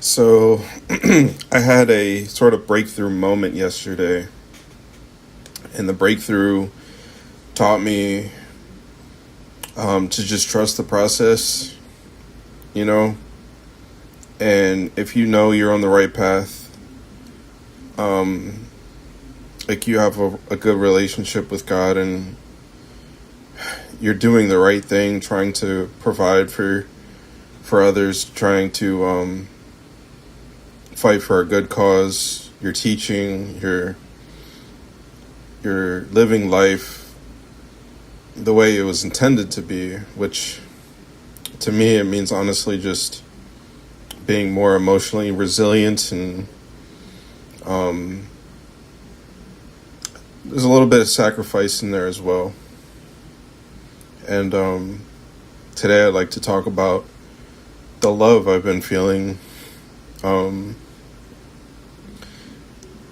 So, I had a sort of breakthrough moment yesterday, and the breakthrough taught me to just trust the process, you know. And if you know you're on the right path, um, like you have a good relationship with God, and you're doing the right thing, trying to provide for others, trying to fight for a good cause. You're teaching, you're living life the way it was intended to be, which to me it means honestly just being more emotionally resilient, and there's a little bit of sacrifice in there as well. And today I'd like to talk about the love I've been feeling,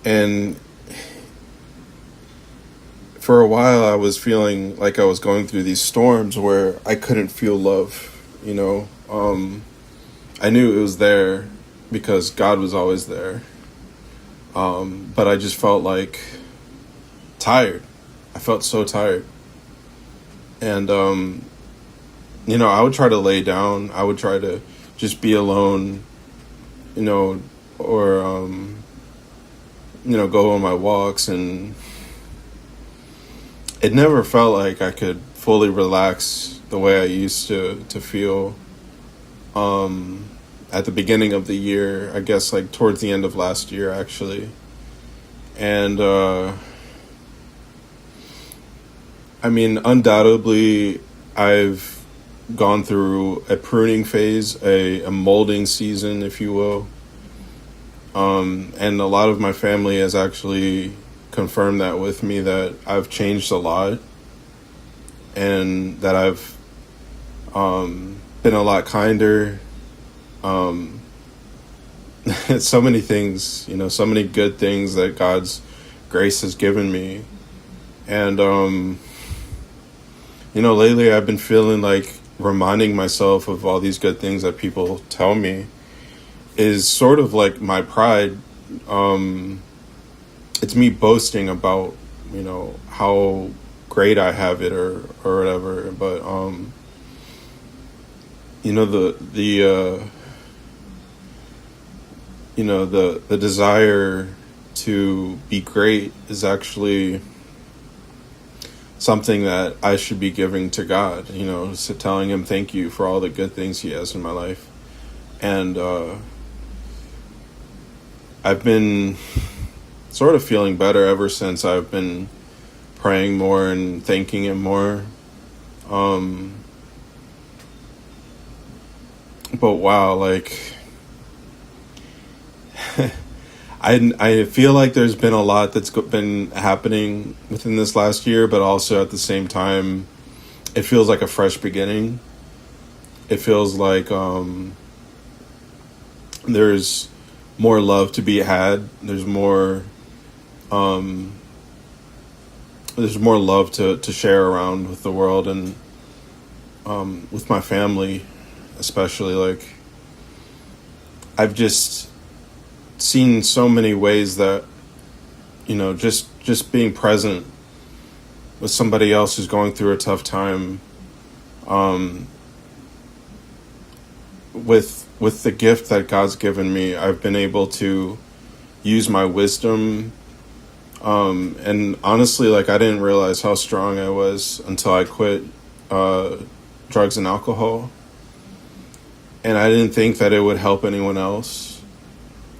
and for a while I was feeling like I was going through these storms where I couldn't feel love, you know. I knew it was there because God was always there, but I just felt like tired. I felt so tired. And I would try to lay down, I would try to just be alone, or go on my walks, and it never felt like I could fully relax the way I used to feel at the beginning of the year, I guess, like towards the end of last year, actually. And undoubtedly I've gone through a pruning phase, a molding season, if you will. And a lot of my family has actually confirmed that with me, that I've changed a lot, and that I've been a lot kinder. So many things, so many good things that God's grace has given me. And, lately I've been feeling like reminding myself of all these good things that people tell me is sort of like my pride. It's me boasting about, how great I have it, or whatever. But, the desire to be great is actually something that I should be giving to God, so telling him thank you for all the good things he has in my life. And I've been sort of feeling better ever since I've been praying more and thanking him more. But wow, like I feel like there's been a lot that's been happening within this last year, but also at the same time, it feels like a fresh beginning. It feels like there's more love to be had. There's more love to share around with the world, and with my family, especially. Like, I've just seen so many ways that, just being present with somebody else who's going through a tough time, with the gift that God's given me, I've been able to use my wisdom. And honestly, like, I didn't realize how strong I was until I quit drugs and alcohol. And I didn't think that it would help anyone else.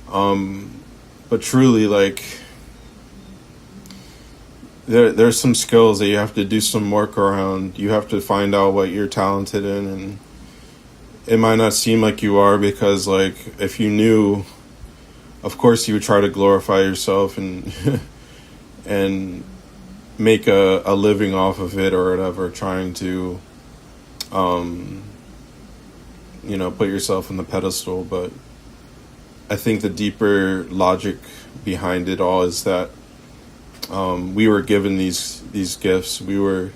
But truly, like, there's some skills that you have to do some work around. You have to find out what you're talented in, and it might not seem like you are, because, like, if you knew, of course you would try to glorify yourself and and make a living off of it, or whatever, trying to put yourself on the pedestal. But I think the deeper logic behind it all is that we were given these gifts. We were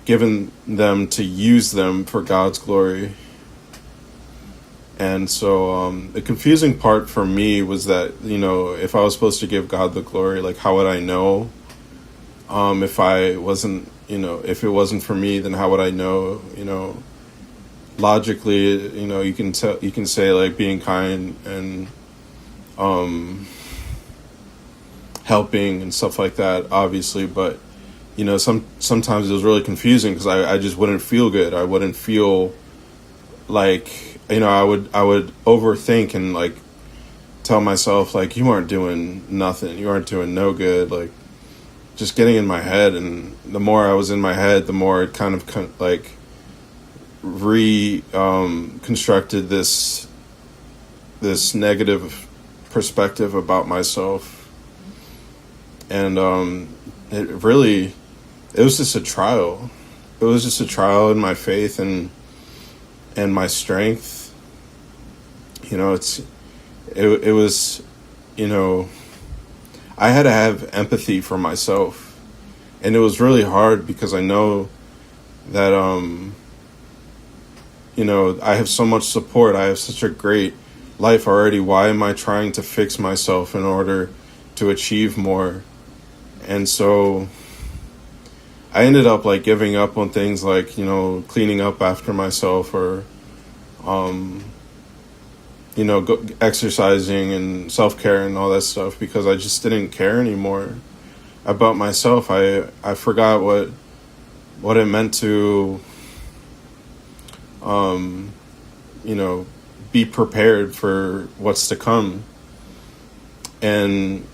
given them to use them for God's glory. And so the confusing part for me was that, if I was supposed to give God the glory, like how would I know? If I wasn't, if it wasn't for me, then how would I know? Logically, you can tell, you can say like being kind and helping and stuff like that, obviously, but sometimes it was really confusing because I just wouldn't feel good. I wouldn't feel like, I would overthink and like tell myself like, you aren't doing nothing, you aren't doing no good, like just getting in my head. And the more I was in my head, the more it kind of like constructed this negative perspective about myself. And it was just a trial. It was just a trial in my faith and my strength. It was, I had to have empathy for myself. And it was really hard because I know that, I have so much support. I have such a great life already. Why am I trying to fix myself in order to achieve more? And so I ended up like giving up on things like, cleaning up after myself or, exercising and self-care and all that stuff because I just didn't care anymore about myself. I forgot what it meant to, be prepared for what's to come. And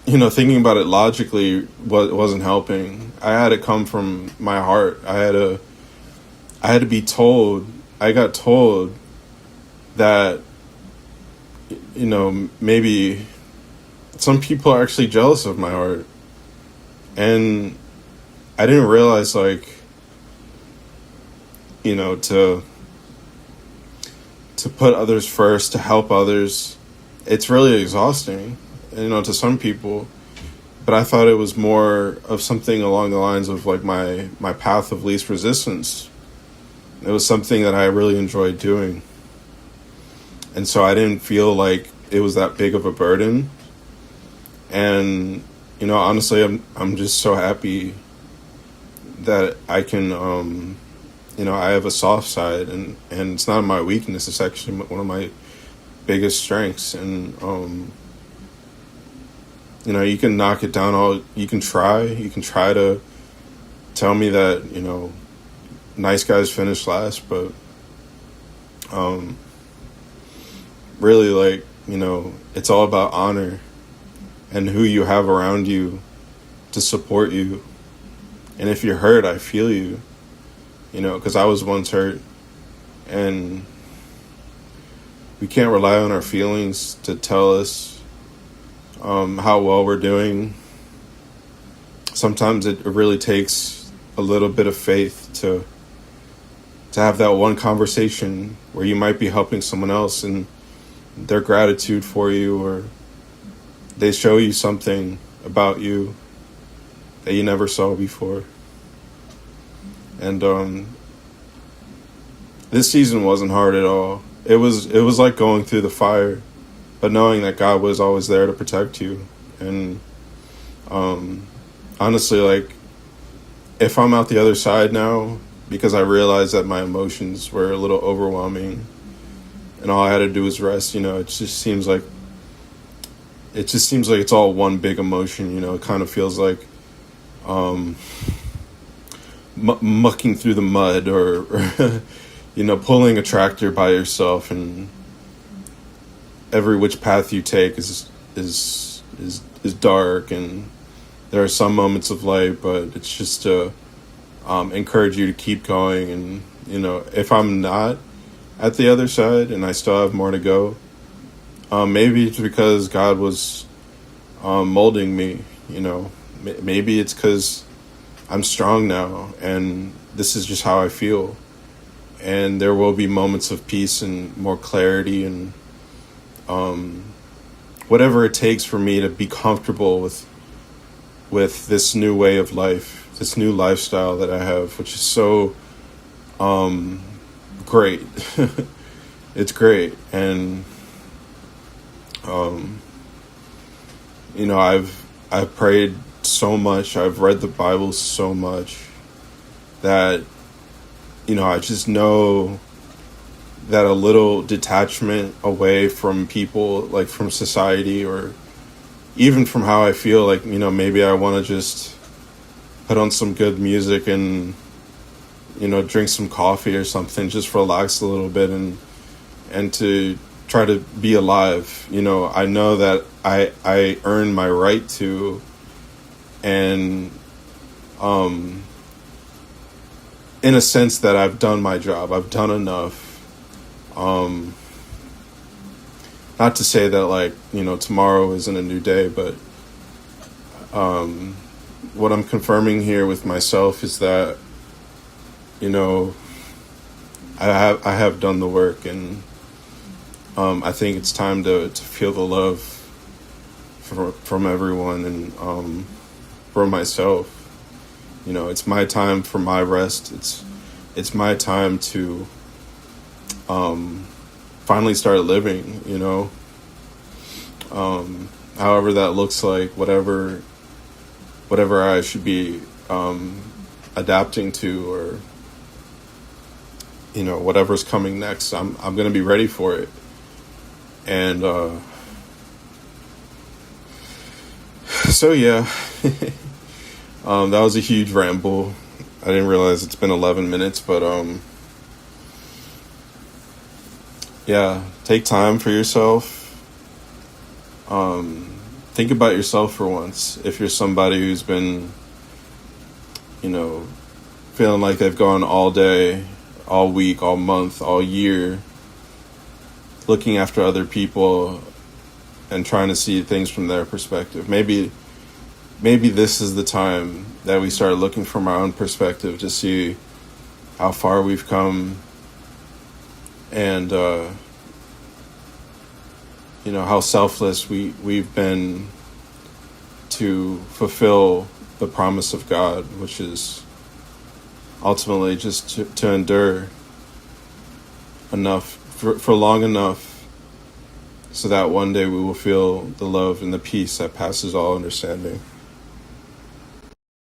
thinking about it logically wasn't helping. I had to come from my heart. I had to be told. I got told that, maybe some people are actually jealous of my heart. And I didn't realize, like, to put others first, to help others, it's really exhausting. To some people, but I thought it was more of something along the lines of like my path of least resistance. It was something that I really enjoyed doing. And so I didn't feel like it was that big of a burden. And, honestly, I'm just so happy that I can, I have a soft side and it's not my weakness. It's actually one of my biggest strengths. And, you can knock it down you can try to tell me that, nice guys finish last, but, really, like, it's all about honor and who you have around you to support you. And if you're hurt, I feel you, because I was once hurt, and we can't rely on our feelings to tell us how well we're doing. Sometimes it really takes a little bit of faith to have that one conversation where you might be helping someone else and their gratitude for you, or they show you something about you that you never saw before. And this season wasn't hard at all. It was like going through the fire, but knowing that God was always there to protect you. And honestly, like, if I'm out the other side now, because I realized that my emotions were a little overwhelming and all I had to do was rest, it just seems like it's all one big emotion. It kind of feels like mucking through the mud, or pulling a tractor by yourself, and every which path you take is dark, and there are some moments of light, but it's just to encourage you to keep going. And if I'm not at the other side and I still have more to go, maybe it's because God was molding me. Maybe it's because I'm strong now and this is just how I feel, and there will be moments of peace and more clarity and whatever it takes for me to be comfortable with this new way of life, this new lifestyle that I have, which is so great. it's great. And um, I've prayed so much, I've read the Bible so much that I just know that a little detachment away from people, like from society, or even from how I feel, like maybe I want to just put on some good music and drink some coffee or something, just relax a little bit, and to try to be alive. I know that I earn my right to, and in a sense that I've done my job, I've done enough. Not to say that, like, tomorrow isn't a new day, but what I'm confirming here with myself is that I have done the work, and I think it's time to feel the love from everyone, and from myself. It's my time for my rest. It's my time to finally start living. However that looks like, whatever I should be adapting to, or whatever's coming next. I'm going to be ready for it. And so yeah. That was a huge ramble. I didn't realize it's been 11 minutes, but yeah, take time for yourself. Think about yourself for once. If you're somebody who's been, feeling like they've gone all day, all week, all month, all year, looking after other people and trying to see things from their perspective. Maybe this is the time that we start looking from our own perspective to see how far we've come, and how selfless we've been to fulfill the promise of God, which is ultimately just to endure enough for long enough so that one day we will feel the love and the peace that passes all understanding.